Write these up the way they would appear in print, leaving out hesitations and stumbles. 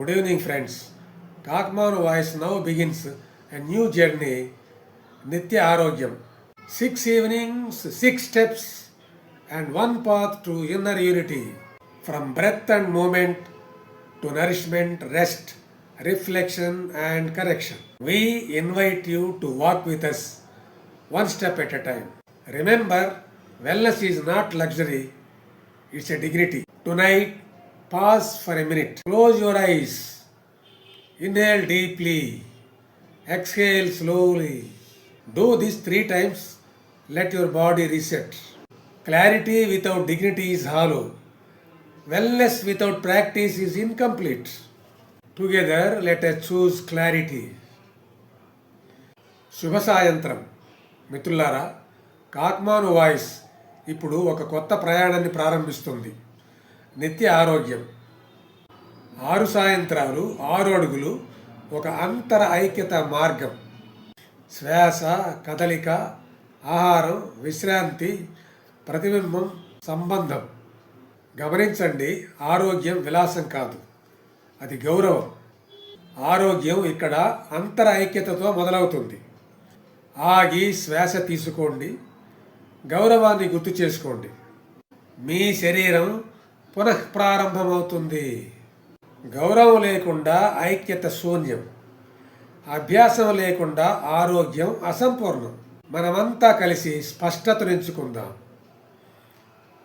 Good evening, friends. Kakmanu Voice now begins a new journey, Nitya Arogyam. 6 evenings, 6 steps, and one path to inner unity. From breath and movement to nourishment, rest, reflection, and correction. We invite you to walk with us one step at a time. Remember, wellness is not luxury, it's a dignity. Tonight, pause for a minute. Close your eyes. Inhale deeply. Exhale slowly. Do this 3 times. Let your body reset. Clarity without dignity is hollow. Wellness without practice is incomplete. Together, let us choose clarity. శుభ సాయంత్రం మిత్రులారా, కాక్మాను voice ఇప్పుడు ఒక కొత్త ప్రయాణాన్ని ప్రారంభిస్తుంది. నిత్య ఆరోగ్యం. 6 సాయంత్రాలు 6 అడుగులు, ఒక అంతర ఐక్యత మార్గం. శ్వాస, కదలిక, ఆహారం, విశ్రాంతి, ప్రతిబింబం, సంబంధం. గమనించండి, ఆరోగ్యం విలాసం కాదు, అది గౌరవం. ఆరోగ్యం ఇక్కడ అంతర ఐక్యతతో మొదలవుతుంది. ఆగి శ్వాస తీసుకోండి, గౌరవాన్ని గుర్తు చేసుకోండి. మీ శరీరం పునఃప్రారంభమవుతుంది. గౌరవం లేకుండా ఐక్యత శూన్యం. అభ్యాసం లేకుండా ఆరోగ్యం అసంపూర్ణం. మనమంతా కలిసి స్పష్టతను ఎంచుకుందాం.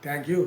Thank you.